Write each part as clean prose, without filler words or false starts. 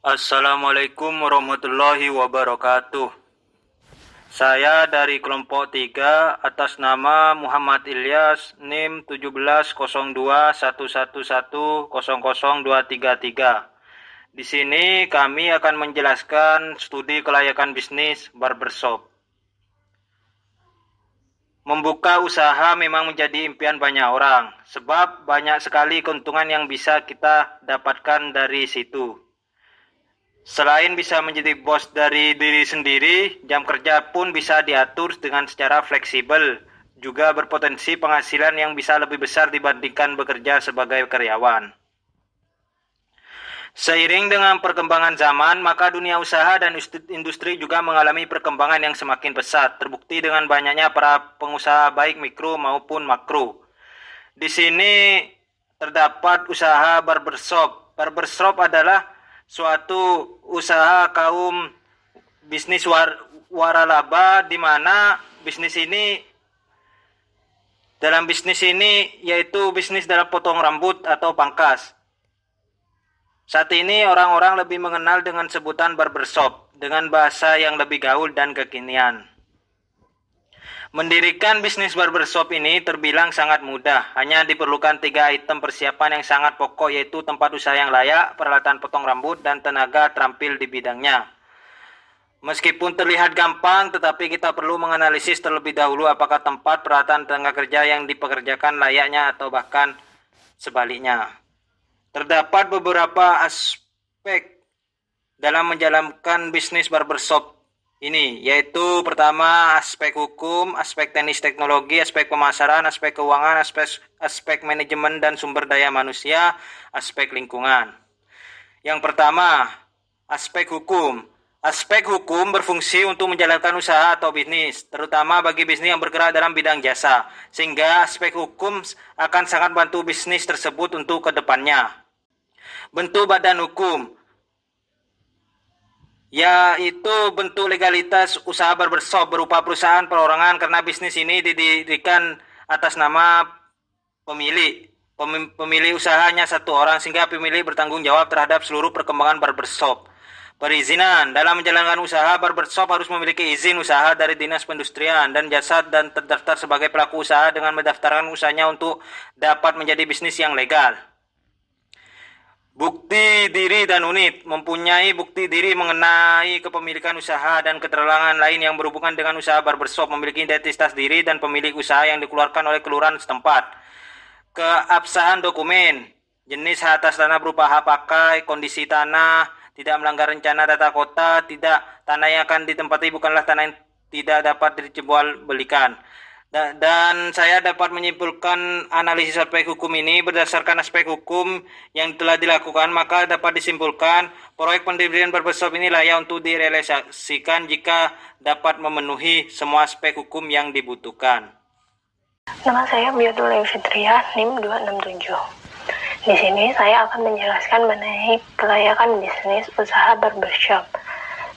Assalamualaikum warahmatullahi wabarakatuh. Saya dari kelompok 3 atas nama Muhammad Ilyas, NIM 170211100233. Di sini kami akan menjelaskan studi kelayakan bisnis barbershop. Membuka usaha memang menjadi impian banyak orang, sebab banyak sekali keuntungan yang bisa kita dapatkan dari situ. Selain bisa menjadi bos dari diri sendiri, jam kerja pun bisa diatur dengan secara fleksibel, juga berpotensi penghasilan yang bisa lebih besar dibandingkan bekerja sebagai karyawan. Seiring dengan perkembangan zaman, maka dunia usaha dan industri juga mengalami perkembangan yang semakin pesat, terbukti dengan banyaknya para pengusaha baik mikro maupun makro. Di sini terdapat usaha barbershop. Barbershop adalah suatu usaha kaum bisnis waralaba, di mana dalam bisnis ini yaitu bisnis dalam potong rambut atau pangkas. Saat ini orang-orang lebih mengenal dengan sebutan barbershop dengan bahasa yang lebih gaul dan kekinian. Mendirikan bisnis barbershop ini terbilang sangat mudah. Hanya diperlukan 3 item persiapan yang sangat pokok, yaitu tempat usaha yang layak, peralatan potong rambut, dan tenaga terampil di bidangnya. Meskipun terlihat gampang, tetapi kita perlu menganalisis terlebih dahulu apakah tempat, peralatan, tenaga kerja yang dipekerjakan layaknya atau bahkan sebaliknya. Terdapat beberapa aspek dalam menjalankan bisnis barbershop ini, yaitu pertama aspek hukum, aspek teknis teknologi, aspek pemasaran, aspek keuangan, aspek manajemen dan sumber daya manusia, aspek lingkungan. Yang pertama, aspek hukum. Aspek hukum berfungsi untuk menjalankan usaha atau bisnis, terutama bagi bisnis yang bergerak dalam bidang jasa, sehingga aspek hukum akan sangat membantu bisnis tersebut untuk ke depannya. Bentuk badan hukum, yaitu bentuk legalitas usaha barbershop berupa perusahaan perorangan, karena bisnis ini didirikan atas nama pemilik. Pemilik usahanya satu orang, sehingga pemilik bertanggung jawab terhadap seluruh perkembangan barbershop. Perizinan. Dalam menjalankan usaha barbershop harus memiliki izin usaha dari Dinas Perindustrian dan Jasa dan terdaftar sebagai pelaku usaha dengan mendaftarkan usahanya untuk dapat menjadi bisnis yang legal. Bukti diri dan unit. Mempunyai bukti diri mengenai kepemilikan usaha dan keterangan lain yang berhubungan dengan usaha barbershop, memiliki identitas diri dan pemilik usaha yang dikeluarkan oleh kelurahan setempat. Keabsahan dokumen. Jenis hak atas tanah berupa hak pakai, kondisi tanah, tidak melanggar rencana tata kota, tidak tanah yang akan ditempati bukanlah tanah yang tidak dapat dijual belikan. Dan saya dapat menyimpulkan analisis aspek hukum ini berdasarkan aspek hukum yang telah dilakukan, maka dapat disimpulkan proyek pendirian barbershop ini layak untuk direalisasikan jika dapat memenuhi semua aspek hukum yang dibutuhkan. Nama saya Biodul Fitria, NIM 267. Di sini saya akan menjelaskan mengenai kelayakan bisnis usaha barbershop.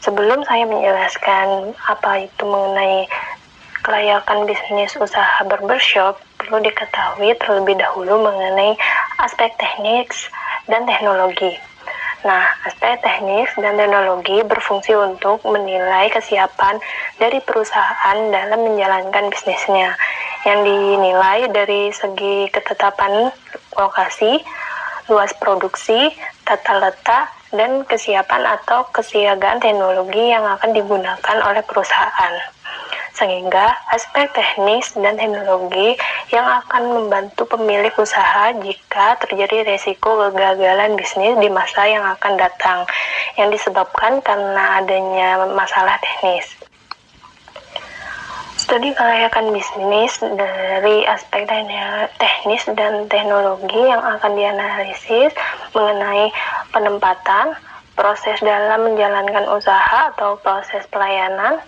Sebelum saya menjelaskan apa itu mengenai kelayakan bisnis usaha barbershop, perlu diketahui terlebih dahulu mengenai aspek teknis dan teknologi. Nah, aspek teknis dan teknologi berfungsi untuk menilai kesiapan dari perusahaan dalam menjalankan bisnisnya, yang dinilai dari segi ketetapan lokasi, luas produksi, tata letak, dan kesiapan atau kesiagaan teknologi yang akan digunakan oleh perusahaan. Sehingga aspek teknis dan teknologi yang akan membantu pemilik usaha jika terjadi resiko kegagalan bisnis di masa yang akan datang yang disebabkan karena adanya masalah teknis. Studi kelayakan bisnis dari aspek teknis dan teknologi yang akan dianalisis mengenai penempatan, proses dalam menjalankan usaha atau proses pelayanan,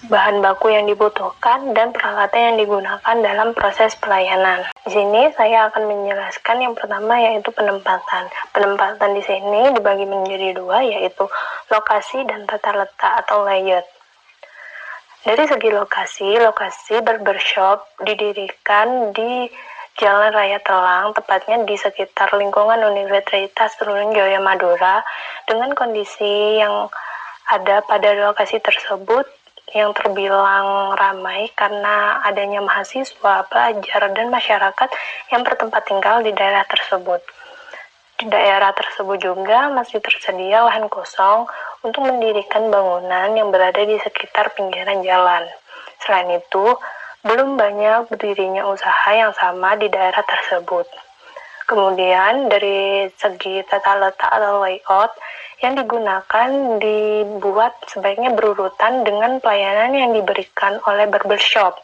bahan baku yang dibutuhkan, dan peralatan yang digunakan dalam proses pelayanan. Di sini saya akan menjelaskan yang pertama, yaitu penempatan. Penempatan di sini dibagi menjadi 2, yaitu lokasi dan tata letak atau layout. Dari segi lokasi barbershop didirikan di Jalan Raya Telang, tepatnya di sekitar lingkungan Universitas Trunojoyo Madura, dengan kondisi yang ada pada lokasi tersebut yang terbilang ramai karena adanya mahasiswa, pelajar, dan masyarakat yang bertempat tinggal di daerah tersebut. Di daerah tersebut juga masih tersedia lahan kosong untuk mendirikan bangunan yang berada di sekitar pinggiran jalan. Selain itu, belum banyak berdirinya usaha yang sama di daerah tersebut. Kemudian dari segi tata letak atau layout yang digunakan dibuat sebaiknya berurutan dengan pelayanan yang diberikan oleh barbershop,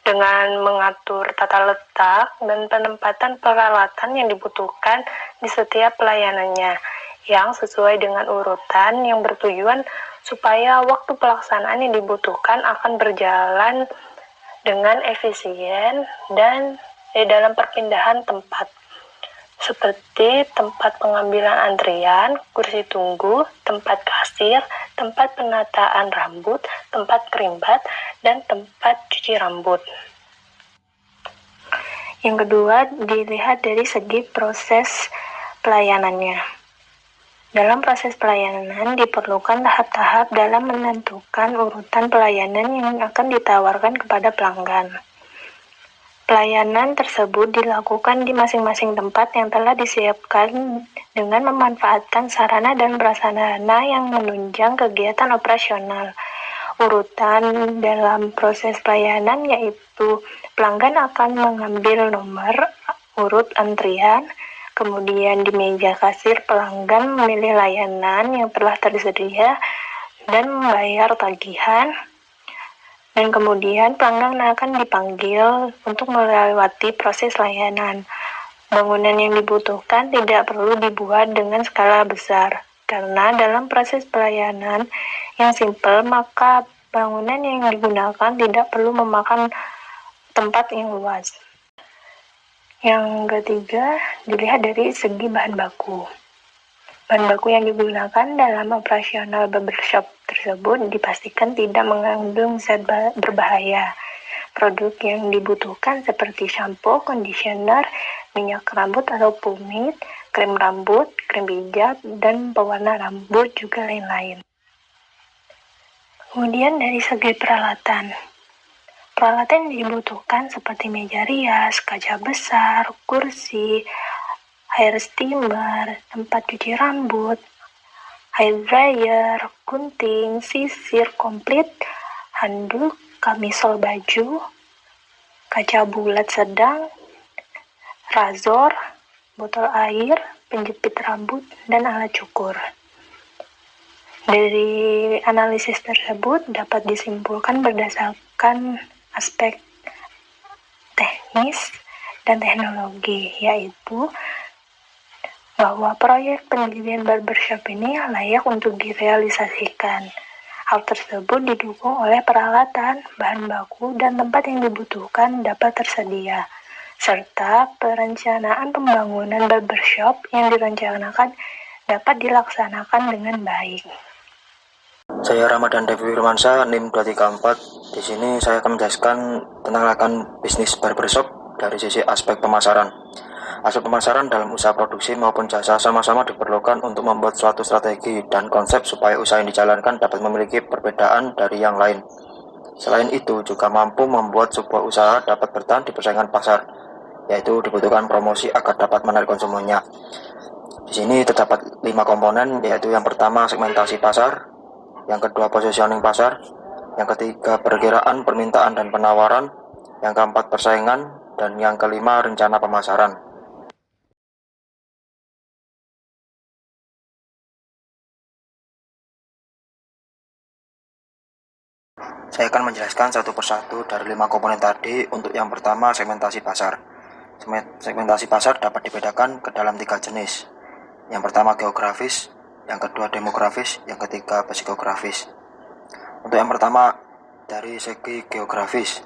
dengan mengatur tata letak dan penempatan peralatan yang dibutuhkan di setiap pelayanannya yang sesuai dengan urutan yang bertujuan supaya waktu pelaksanaan yang dibutuhkan akan berjalan dengan efisien dan dalam perpindahan tempat, seperti tempat pengambilan antrian, kursi tunggu, tempat kasir, tempat penataan rambut, tempat kerimbat, dan tempat cuci rambut. Yang kedua, dilihat dari segi proses pelayanannya. Dalam proses pelayanan diperlukan tahap-tahap dalam menentukan urutan pelayanan yang akan ditawarkan kepada pelanggan. Pelayanan tersebut dilakukan di masing-masing tempat yang telah disiapkan dengan memanfaatkan sarana dan prasarana yang menunjang kegiatan operasional. Urutan dalam proses pelayanan yaitu pelanggan akan mengambil nomor urut antrian, kemudian di meja kasir pelanggan memilih layanan yang telah tersedia dan membayar tagihan, dan kemudian pelanggan akan dipanggil untuk melewati proses layanan. Bangunan yang dibutuhkan tidak perlu dibuat dengan skala besar, karena dalam proses pelayanan yang simpel maka bangunan yang digunakan tidak perlu memakan tempat yang luas. Yang ketiga, dilihat dari segi bahan baku. Bahan baku yang digunakan dalam operasional barbershop tersebut dipastikan tidak mengandung zat berbahaya. Produk yang dibutuhkan seperti shampoo, conditioner, minyak rambut atau pomade, krim rambut, krim pijat, dan pewarna rambut juga lain-lain. Kemudian dari segi peralatan. Peralatan yang dibutuhkan seperti meja rias, kaca besar, kursi, hair steamer, tempat cuci rambut, hair dryer, gunting, sisir komplit, handuk, kamisol baju, kaca bulat sedang, razor, botol air, penjepit rambut, dan alat cukur. Dari analisis tersebut dapat disimpulkan berdasarkan aspek teknis dan teknologi, yaitu bahwa proyek pendirian barbershop ini layak untuk direalisasikan. Hal tersebut didukung oleh peralatan, bahan baku, dan tempat yang dibutuhkan dapat tersedia, serta perencanaan pembangunan barbershop yang direncanakan dapat dilaksanakan dengan baik. Saya Ramadan Devi Firmansyah, NIM 234. Di sini saya akan menjelaskan tentang lakukan bisnis barbershop dari sisi aspek pemasaran. Aspek pemasaran dalam usaha produksi maupun jasa sama-sama diperlukan untuk membuat suatu strategi dan konsep supaya usaha yang dijalankan dapat memiliki perbedaan dari yang lain. Selain itu, juga mampu membuat sebuah usaha dapat bertahan di persaingan pasar, yaitu dibutuhkan promosi agar dapat menarik konsumennya. Di sini terdapat 5 komponen, yaitu yang pertama segmentasi pasar, yang kedua positioning pasar, yang ketiga perkiraan permintaan dan penawaran, yang keempat persaingan, dan yang kelima rencana pemasaran. Saya akan menjelaskan satu persatu dari 5 komponen tadi. Untuk yang pertama, segmentasi pasar. Segmentasi pasar dapat dibedakan ke dalam 3 jenis. Yang pertama geografis, yang kedua demografis, yang ketiga psikografis. Untuk yang pertama, dari segi geografis.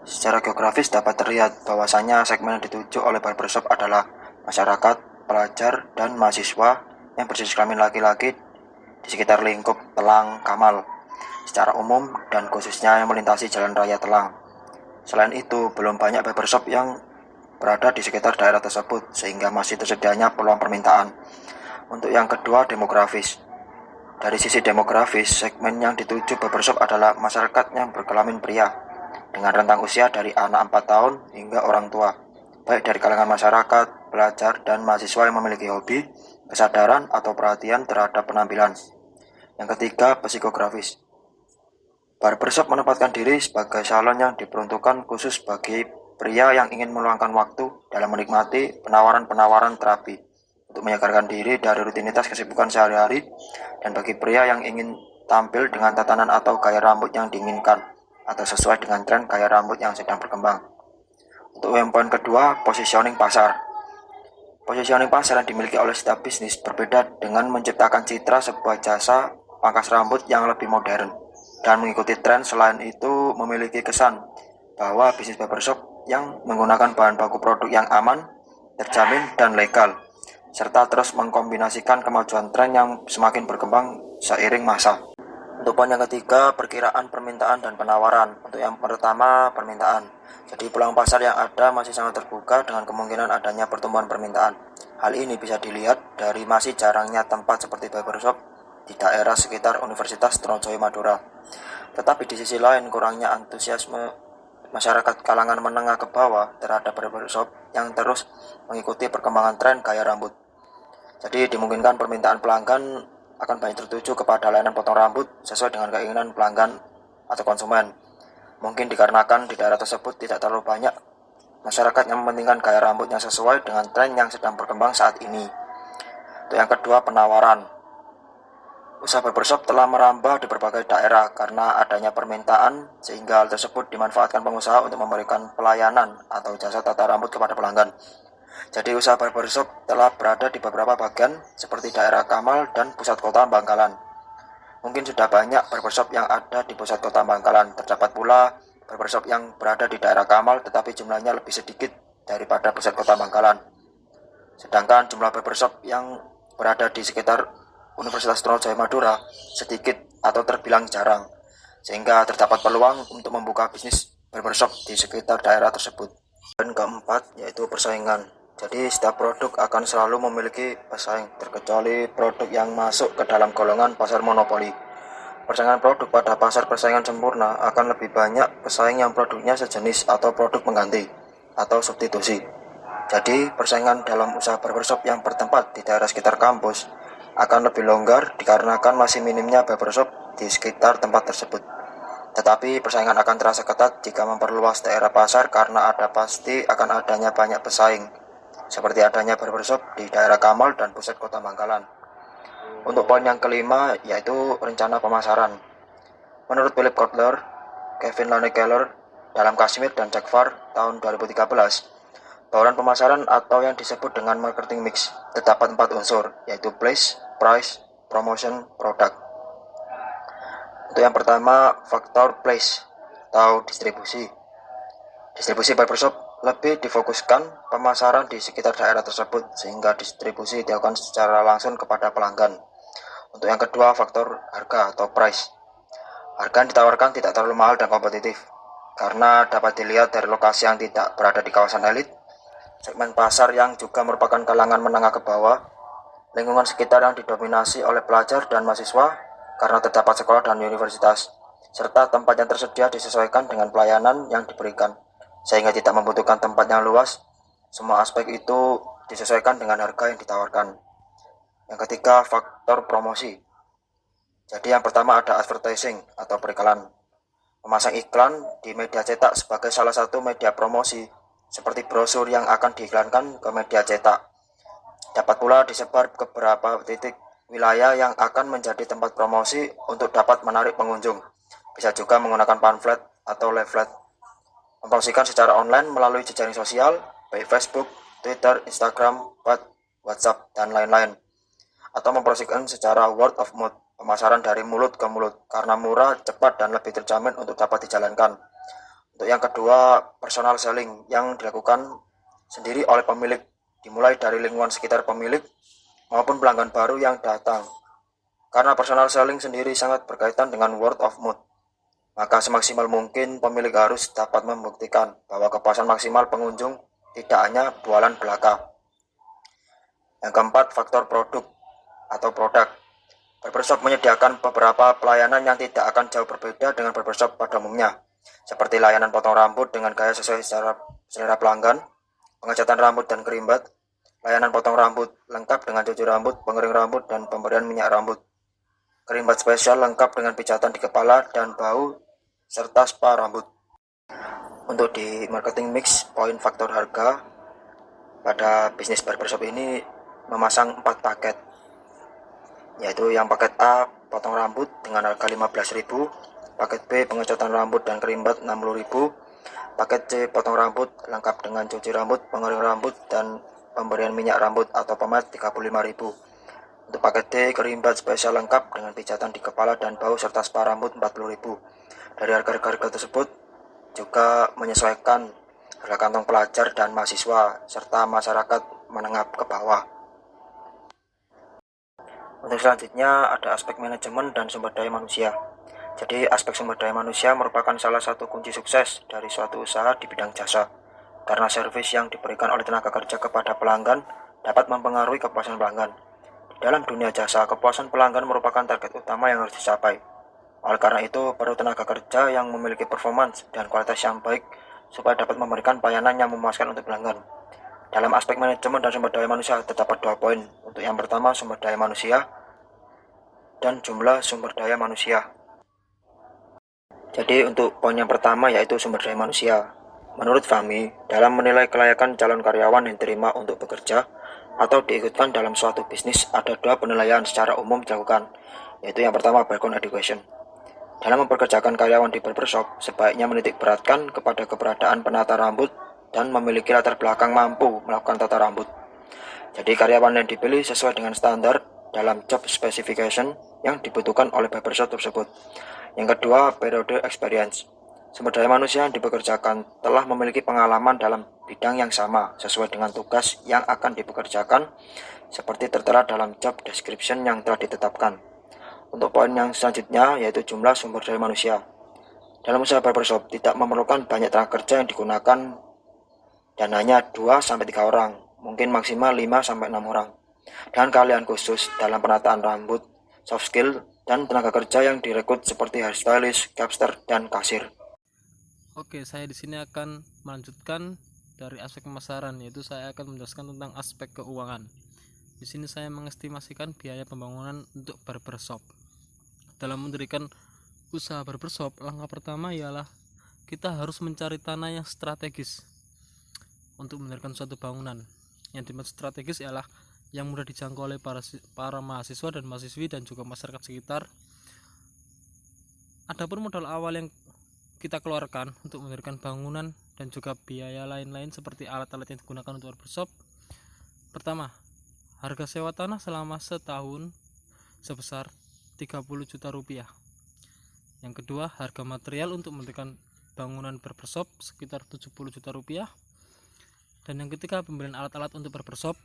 Secara geografis dapat terlihat bahwasanya segmen yang dituju oleh barbershop adalah masyarakat, pelajar, dan mahasiswa yang berjenis kelamin laki-laki di sekitar lingkup Telang Kamal secara umum dan khususnya yang melintasi Jalan Raya Telang. Selain itu, belum banyak barbershop yang berada di sekitar daerah tersebut sehingga masih tersedianya peluang permintaan. Untuk yang kedua, demografis. Dari sisi demografis, segmen yang dituju barbershop adalah masyarakat yang berkelamin pria dengan rentang usia dari anak 4 tahun hingga orang tua, baik dari kalangan masyarakat, pelajar, dan mahasiswa yang memiliki hobi, kesadaran, atau perhatian terhadap penampilan. Yang ketiga, psikografis. Barbershop menempatkan diri sebagai salon yang diperuntukkan khusus bagi pria yang ingin meluangkan waktu dalam menikmati penawaran-penawaran terapi untuk menyegarkan diri dari rutinitas kesibukan sehari-hari, dan bagi pria yang ingin tampil dengan tatanan atau gaya rambut yang diinginkan atau sesuai dengan tren gaya rambut yang sedang berkembang. Untuk yang poin kedua, positioning pasar. Positioning pasar yang dimiliki oleh setiap bisnis berbeda dengan menciptakan citra sebuah jasa pangkas rambut yang lebih modern dan mengikuti tren. Selain itu, memiliki kesan bahwa bisnis barbershop yang menggunakan bahan baku produk yang aman, terjamin, dan legal, serta terus mengkombinasikan kemajuan tren yang semakin berkembang seiring masa. Untuk poin yang ketiga, perkiraan permintaan dan penawaran. Untuk yang pertama, permintaan. Jadi peluang pasar yang ada masih sangat terbuka dengan kemungkinan adanya pertumbuhan permintaan. Hal ini bisa dilihat dari masih jarangnya tempat seperti barbershop di daerah sekitar Universitas Trunojoyo Madura. Tetapi di sisi lain, kurangnya antusiasme masyarakat kalangan menengah ke bawah terhadap barbershop yang terus mengikuti perkembangan tren gaya rambut. Jadi dimungkinkan permintaan pelanggan akan banyak tertuju kepada layanan potong rambut sesuai dengan keinginan pelanggan atau konsumen. Mungkin dikarenakan di daerah tersebut tidak terlalu banyak masyarakat yang mementingkan gaya rambut yang sesuai dengan tren yang sedang berkembang saat ini. Untuk yang kedua, penawaran. Usaha barbershop telah merambah di berbagai daerah karena adanya permintaan, sehingga hal tersebut dimanfaatkan pengusaha untuk memberikan pelayanan atau jasa tata rambut kepada pelanggan. Jadi usaha barbershop telah berada di beberapa bagian seperti daerah Kamal dan pusat kota Bangkalan. Mungkin sudah banyak barbershop yang ada di pusat kota Bangkalan. Terdapat pula barbershop yang berada di daerah Kamal tetapi jumlahnya lebih sedikit daripada pusat kota Bangkalan. Sedangkan jumlah barbershop yang berada di sekitar Universitas Trunojoyo Madura sedikit atau terbilang jarang, sehingga terdapat peluang untuk membuka bisnis barbershop di sekitar daerah tersebut. Dan keempat, yaitu persaingan. Jadi setiap produk akan selalu memiliki pesaing, terkecuali produk yang masuk ke dalam golongan pasar monopoli. Persaingan produk pada pasar persaingan sempurna akan lebih banyak pesaing yang produknya sejenis atau produk pengganti atau substitusi. Jadi persaingan dalam usaha barbershop yang bertempat di daerah sekitar kampus akan lebih longgar dikarenakan masih minimnya barbershop di sekitar tempat tersebut. Tetapi persaingan akan terasa ketat jika memperluas daerah pasar karena pasti akan adanya banyak pesaing, seperti adanya barbershop di daerah Kamal dan pusat kota Bangkalan. Untuk poin yang kelima, yaitu rencana pemasaran. Menurut Philip Kotler, Kevin Lane Keller dalam Kashmir dan Jakfar tahun 2013, bauran pemasaran atau yang disebut dengan marketing mix terdapat 4 unsur, yaitu place, price, promotion, product. Untuk yang pertama, faktor place atau distribusi. Distribusi barbershop lebih difokuskan pemasaran di sekitar daerah tersebut sehingga distribusi dilakukan secara langsung kepada pelanggan. Untuk yang kedua, faktor harga atau price. Harga yang ditawarkan tidak terlalu mahal dan kompetitif karena dapat dilihat dari lokasi yang tidak berada di kawasan elit, segmen pasar yang juga merupakan kalangan menengah ke bawah, lingkungan sekitar yang didominasi oleh pelajar dan mahasiswa karena terdapat sekolah dan universitas, serta tempat yang tersedia disesuaikan dengan pelayanan yang diberikan, sehingga tidak membutuhkan tempat yang luas. Semua aspek itu disesuaikan dengan harga yang ditawarkan. Yang ketiga, faktor promosi. Jadi yang pertama ada advertising atau periklan. Memasang iklan di media cetak sebagai salah satu media promosi, seperti brosur yang akan diiklankan ke media cetak. Dapat pula disebar ke beberapa titik wilayah yang akan menjadi tempat promosi untuk dapat menarik pengunjung. Bisa juga menggunakan pamflet atau leaflet. Mempromosikan secara online melalui jejaring sosial, baik Facebook, Twitter, Instagram, WhatsApp, dan lain-lain. Atau mempromosikan secara word of mouth, pemasaran dari mulut ke mulut, karena murah, cepat, dan lebih terjamin untuk dapat dijalankan. Untuk yang kedua, personal selling yang dilakukan sendiri oleh pemilik, dimulai dari lingkungan sekitar pemilik maupun pelanggan baru yang datang. Karena personal selling sendiri sangat berkaitan dengan word of mouth, maka semaksimal mungkin pemilik harus dapat membuktikan bahwa kepuasan maksimal pengunjung tidak hanya bualan belaka. Yang keempat, faktor produk atau produk. Barbershop menyediakan beberapa pelayanan yang tidak akan jauh berbeda dengan barbershop pada umumnya, seperti layanan potong rambut dengan gaya sesuai selera pelanggan, pengecatan rambut dan kerimbat, layanan potong rambut lengkap dengan cuci rambut, pengering rambut, dan pemberian minyak rambut, kerimbat spesial lengkap dengan pijatan di kepala dan bau, serta spa rambut. Untuk di marketing mix, poin faktor harga pada bisnis barbershop ini memasang 4 paket, yaitu yang paket A potong rambut dengan harga 15.000, paket B pengecatan rambut dan kerimbat 60.000, paket C potong rambut lengkap dengan cuci rambut, pengering rambut, dan pemberian minyak rambut atau pomade 35.000. Untuk paket D kerimbat spesial lengkap dengan pijatan di kepala dan bau serta spa rambut 40.000. Dari harga-harga tersebut juga menyesuaikan harga kantong pelajar dan mahasiswa serta masyarakat menengah ke bawah. Untuk selanjutnya ada aspek manajemen dan sumber daya manusia. Jadi aspek sumber daya manusia merupakan salah satu kunci sukses dari suatu usaha di bidang jasa, karena servis yang diberikan oleh tenaga kerja kepada pelanggan dapat mempengaruhi kepuasan pelanggan. Di dalam dunia jasa, kepuasan pelanggan merupakan target utama yang harus dicapai. Oleh karena itu, perlu tenaga kerja yang memiliki performance dan kualitas yang baik supaya dapat memberikan pelayanan yang memuaskan untuk pelanggan. Dalam aspek manajemen dan sumber daya manusia terdapat 2 poin. Untuk yang pertama, sumber daya manusia dan jumlah sumber daya manusia. Jadi untuk poin yang pertama yaitu sumber daya manusia. Menurut Fahmi, dalam menilai kelayakan calon karyawan yang diterima untuk bekerja atau diikutkan dalam suatu bisnis, ada 2 penilaian secara umum dilakukan, yaitu yang pertama background education. Dalam mempekerjakan karyawan di barbershop, sebaiknya menitik beratkan kepada keberadaan penata rambut dan memiliki latar belakang mampu melakukan tata rambut. Jadi karyawan yang dipilih sesuai dengan standar dalam job specification yang dibutuhkan oleh barbershop tersebut. Yang kedua, periode experience. Sumber daya manusia yang dipekerjakan telah memiliki pengalaman dalam bidang yang sama sesuai dengan tugas yang akan dipekerjakan seperti tertera dalam job description yang telah ditetapkan. Untuk poin yang selanjutnya yaitu jumlah sumber daya manusia. Dalam usaha barbershop tidak memerlukan banyak tenaga kerja yang digunakan dan hanya 2-3 orang, mungkin maksimal 5-6 orang. Dengan keahlian khusus dalam penataan rambut, soft skill, dan tenaga kerja yang direkrut seperti hairstylist, capster, dan kasir. Oke, saya di sini akan melanjutkan dari aspek pemasaran, yaitu saya akan menjelaskan tentang aspek keuangan. Di sini saya mengestimasikan biaya pembangunan untuk barbershop. Dalam mendirikan usaha barbershop, langkah pertama ialah kita harus mencari tanah yang strategis untuk mendirikan suatu bangunan. Yang dimaksud strategis ialah yang mudah dijangkau oleh para mahasiswa dan mahasiswi dan juga masyarakat sekitar. Adapun modal awal yang kita keluarkan untuk mendirikan bangunan dan juga biaya lain-lain seperti alat-alat yang digunakan untuk barbershop. Pertama, harga sewa tanah selama setahun sebesar 30 juta rupiah. Yang kedua, harga material untuk mendirikan bangunan barbershop sekitar 70 juta rupiah. Dan yang ketiga, pembelian alat-alat untuk barbershop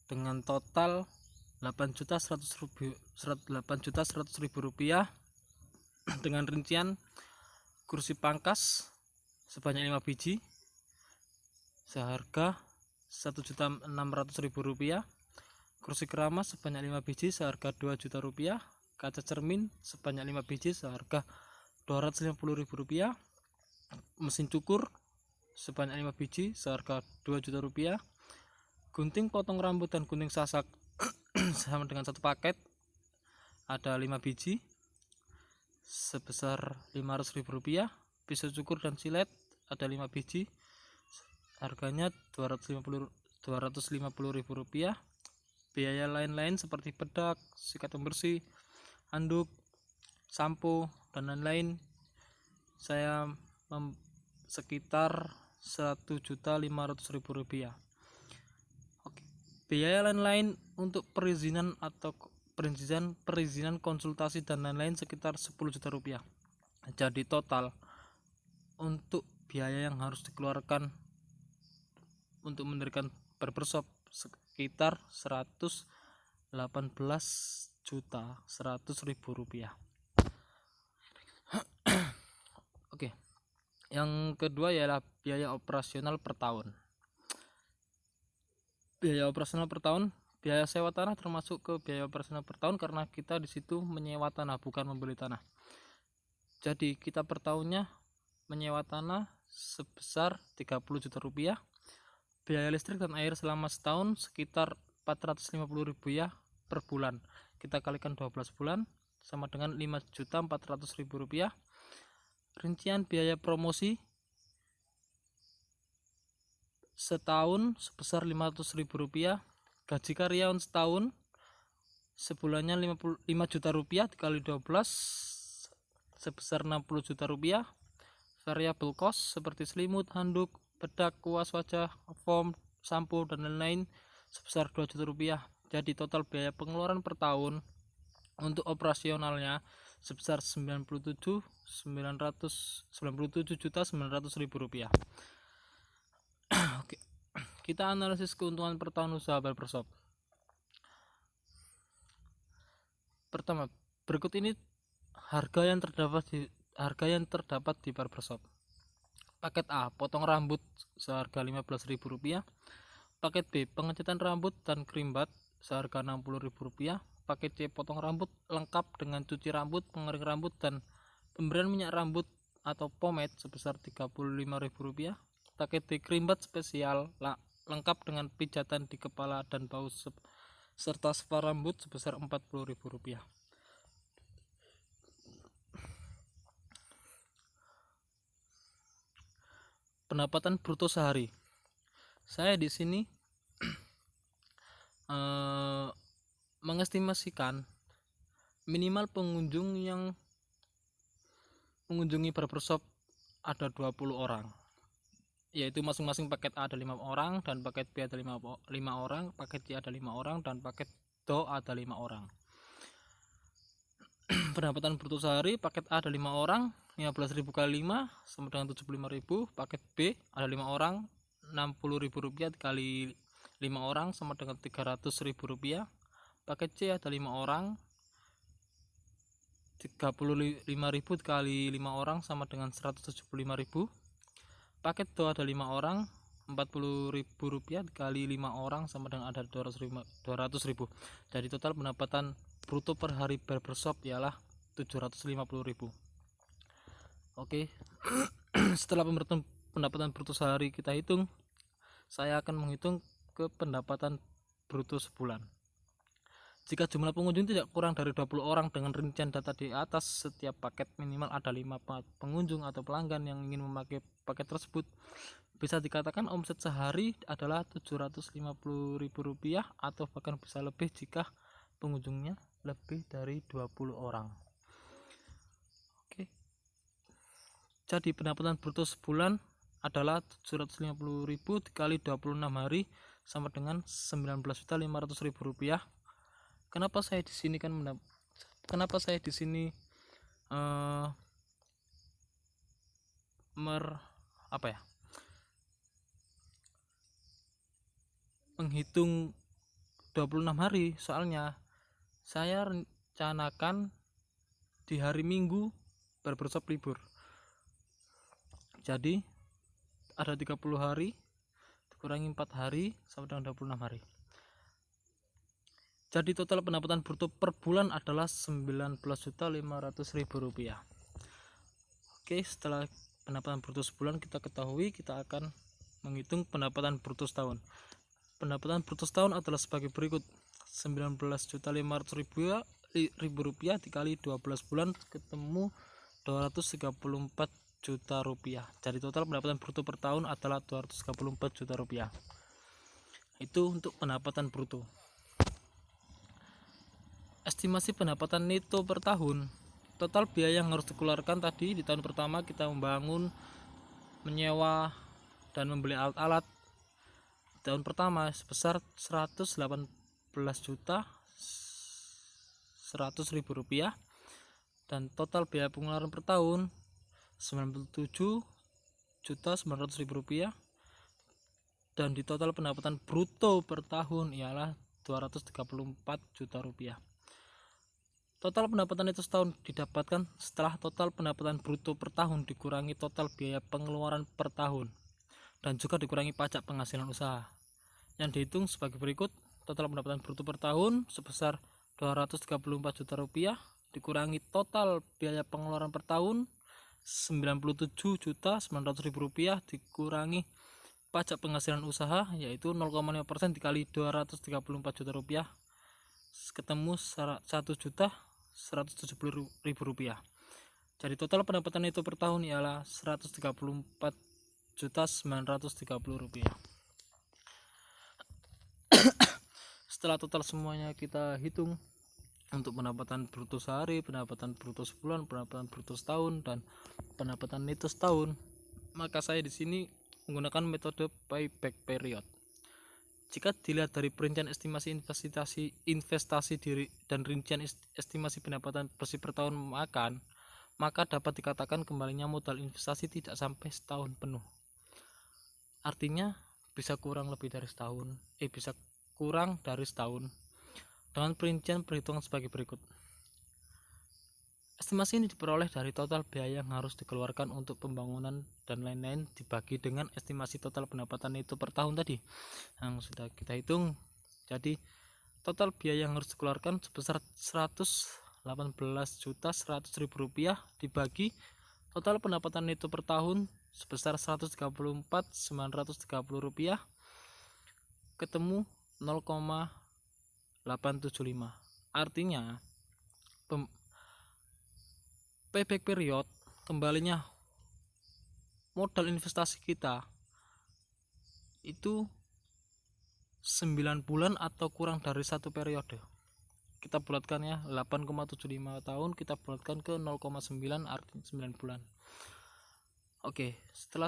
dengan total 8.100.000 rupiah dengan rincian kursi pangkas sebanyak 5 biji seharga 1.600.000 rupiah, kursi keramas sebanyak 5 biji seharga 2 juta rupiah, kaca cermin sebanyak 5 biji seharga 250.000 rupiah, mesin cukur sebanyak 5 biji seharga 2 juta rupiah, gunting potong rambut dan gunting sasak sama dengan satu paket ada 5 biji sebesar 500.000 rupiah, pisau cukur dan silet ada 5 biji harganya 250.000 rupiah. Biaya lain-lain seperti bedak, sikat pembersih, handuk, sampo, dan lain-lain saya sekitar 1.500.000 rupiah. Oke. Biaya lain-lain untuk perizinan atau perizinan konsultasi dan lain-lain sekitar 10 juta rupiah. Jadi total untuk biaya yang harus dikeluarkan untuk mendirikan barbershop sekitar 118.100.000 rupiah. Oke. Yang kedua ialah biaya operasional per tahun. Biaya operasional per tahun, biaya sewa tanah termasuk ke biaya operasional per tahun karena kita di situ menyewa tanah bukan membeli tanah. Jadi kita per tahunnya menyewa tanah sebesar 30 juta rupiah. Biaya listrik dan air selama setahun sekitar 450.000 rupiah per bulan. Kita kalikan 12 bulan sama dengan 5.400.000 rupiah. Rincian biaya promosi setahun sebesar 500.000 rupiah. Gaji karyawan setahun sebulannya 5 juta rupiah dikali 12 sebesar 60 juta rupiah. Variable cost seperti selimut, handuk, bedak, kuas wajah, foam, sampo dan lain-lain sebesar 2 juta rupiah. Jadi total biaya pengeluaran per tahun untuk operasionalnya sebesar 97.900.000 rupiah. Oke. Kita analisis keuntungan per tahun usaha barbershop. Pertama, berikut ini harga yang terdapat di barbershop. Paket A, potong rambut seharga 15.000 rupiah. Paket B, pengecatan rambut dan creambat seharga 60.000 rupiah. Paket C, potong rambut lengkap dengan cuci rambut, pengering rambut dan pemberian minyak rambut atau pomade sebesar 35.000 rupiah. Paket D, creambat spesial lengkap dengan pijatan di kepala dan bau serta spa rambut sebesar 40.000 rupiah. Pendapatan bruto sehari. Saya di sini mengestimasikan minimal pengunjung yang mengunjungi barbershop ada 20 orang, yaitu masing-masing paket A ada 5 orang dan paket B ada 5 orang, paket C ada 5 orang dan paket D ada 5 orang. Pendapatan bruto sehari, paket A ada 5 orang, 15.000 kali 5 sama dengan 75.000. Paket B ada 5 orang, 60.000 rupiah dikali 5 orang sama dengan 300.000 rupiah. Paket C ada 5 orang, 35.000 dikali 5 orang sama dengan 175.000. Paket D ada 5 orang, 40.000 rupiah dikali 5 orang sama dengan ada 200.000. Jadi total pendapatan bruto per hari barbershop ialah 750.000. Oke. Setelah pendapatan bruto sehari kita hitung, saya akan menghitung ke pendapatan bruto sebulan. Jika jumlah pengunjung tidak kurang dari 20 orang dengan rincian data di atas, setiap paket minimal ada 5 pengunjung atau pelanggan yang ingin memakai paket tersebut, bisa dikatakan omset sehari adalah 750.000 rupiah atau bahkan bisa lebih jika pengunjungnya lebih dari 20 orang. Oke. Jadi pendapatan bruto sebulan adalah 750.000 dikali 26 hari sama dengan 19.500.000 rupiah. Kenapa saya di sini menghitung 26 hari? Soalnya saya rencanakan di hari Minggu barbershop libur. Jadi ada 30 hari dikurangi 4 hari sama dengan 26 hari. Jadi total pendapatan bruto per bulan adalah 19.500.000 rupiah. Oke, setelah pendapatan bruto sebulan kita ketahui, kita akan menghitung pendapatan bruto setahun. Pendapatan bruto setahun adalah sebagai berikut: 19.500.000 rupiah dikali 12 bulan ketemu 234 juta rupiah. Jadi total pendapatan bruto per tahun adalah 234 juta rupiah. Itu untuk pendapatan bruto. Estimasi pendapatan neto per tahun. Total biaya yang harus dikeluarkan tadi di tahun pertama kita membangun, menyewa dan membeli alat-alat. Tahun pertama sebesar 118.100.000 rupiah dan total biaya pengeluaran per tahun 97.900.000 rupiah dan di total pendapatan bruto per tahun ialah 234 juta rupiah. Total pendapatan itu setahun didapatkan setelah total pendapatan bruto per tahun dikurangi total biaya pengeluaran per tahun dan juga dikurangi pajak penghasilan usaha. Yang dihitung sebagai berikut: total pendapatan bruto per tahun sebesar 234 juta rupiah dikurangi total biaya pengeluaran per tahun 97.900.000 rupiah dikurangi pajak penghasilan usaha yaitu 0,5% dikali 234 juta rupiah ketemu 1.170.000 rupiah. Jadi total pendapatan itu per tahun ialah 134.930.000 rupiah. Setelah total semuanya kita hitung untuk pendapatan bruto sehari, pendapatan bruto sebulan, pendapatan bruto setahun, dan pendapatan neto setahun, maka saya di sini menggunakan metode payback period. Jika dilihat dari perincian estimasi investasi diri dan rincian estimasi pendapatan bersih per tahun maka dapat dikatakan kembalinya modal investasi tidak sampai setahun penuh. Artinya bisa kurang dari setahun dengan perincian perhitungan sebagai berikut. Estimasi ini diperoleh dari total biaya yang harus dikeluarkan untuk pembangunan dan lain-lain dibagi dengan estimasi total pendapatan itu per tahun tadi yang sudah kita hitung. Jadi total biaya yang harus dikeluarkan sebesar 118.100.000 rupiah dibagi total pendapatan itu per tahun sebesar 134.930 rupiah ketemu 0,875. Artinya payback period kembalinya modal investasi kita itu 9 bulan atau kurang dari satu periode. Kita bulatkan ya, 8,75 tahun kita bulatkan ke 0,9 artinya 9 bulan. Oke, setelah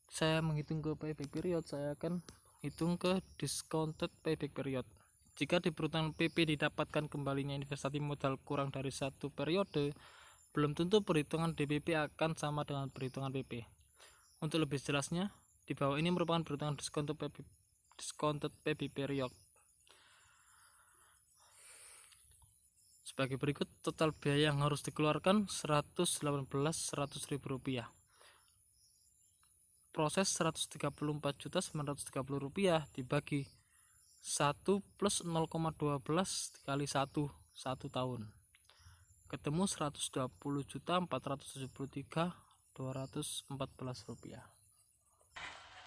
saya menghitung ke payback period, saya akan hitung ke discounted payback period. Jika di perhitungan PP didapatkan kembalinya investasi modal kurang dari satu periode, belum tentu perhitungan DPP akan sama dengan perhitungan PP. Untuk lebih jelasnya, di bawah ini merupakan perhitungan discounted PP period. Sebagai berikut, total biaya yang harus dikeluarkan 118.100.000 rupiah. Proses 134.930 rupiah dibagi 1 plus 0,12 dikali 1 tahun ketemu 120.473.214 rupiah.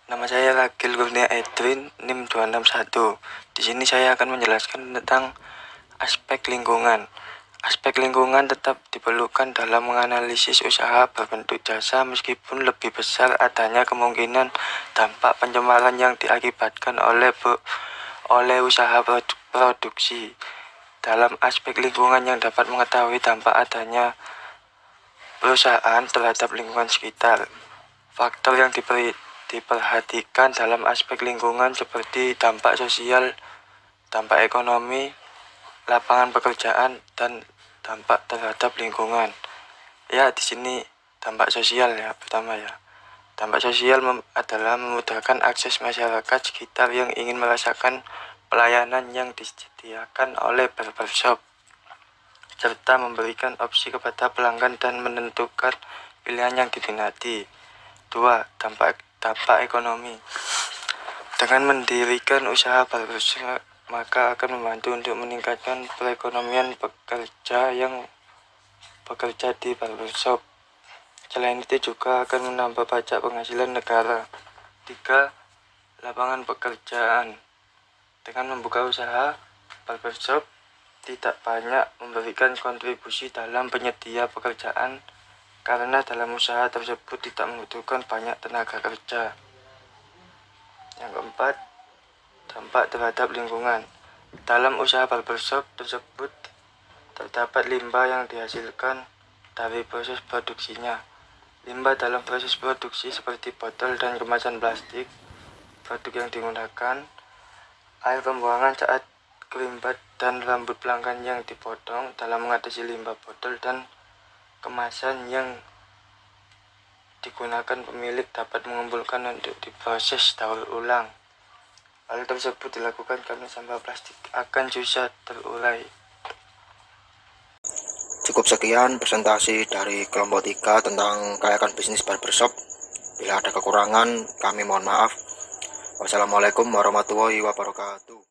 Nama saya Ragil Kurnia Edwin, NIM 261. Di sini saya akan menjelaskan tentang aspek lingkungan. Aspek lingkungan tetap diperlukan dalam menganalisis usaha berbentuk jasa meskipun lebih besar adanya kemungkinan dampak pencemaran yang diakibatkan oleh usaha produksi. Dalam aspek lingkungan yang dapat mengetahui dampak adanya perusahaan terhadap lingkungan sekitar. Faktor yang diperhatikan dalam aspek lingkungan seperti dampak sosial, dampak ekonomi, lapangan pekerjaan, dan dampak terhadap lingkungan. Ya, di sini dampak sosial ya pertama ya. Dampak sosial adalah memudahkan akses masyarakat sekitar yang ingin merasakan pelayanan yang disediakan oleh barbershop, serta memberikan opsi kepada pelanggan dan menentukan pilihan yang diminati. 2. Dampak ekonomi. Dengan mendirikan usaha barbershop, maka akan membantu untuk meningkatkan perekonomian pekerja yang bekerja di barbershop. Selain itu juga akan menambah pajak penghasilan negara. 3. Lapangan pekerjaan. Dengan membuka usaha barbershop, tidak banyak memberikan kontribusi dalam penyedia pekerjaan karena dalam usaha tersebut tidak membutuhkan banyak tenaga kerja. Yang keempat, dampak terhadap lingkungan. Dalam usaha barbershop tersebut terdapat limbah yang dihasilkan dari proses produksinya. Limbah dalam proses produksi seperti botol dan kemasan plastik, produk yang digunakan, air pembuangan saat kerimbat dan rambut pelanggan yang dipotong. Dalam mengatasi limbah botol dan kemasan yang digunakan, pemilik dapat mengumpulkan untuk diproses daur ulang. Hal tersebut dilakukan karena sampah plastik akan susah terurai. Cukup sekian presentasi dari kelompok 3 tentang kelayakan bisnis barbershop. Bila ada kekurangan, kami mohon maaf. Wassalamualaikum warahmatullahi wabarakatuh.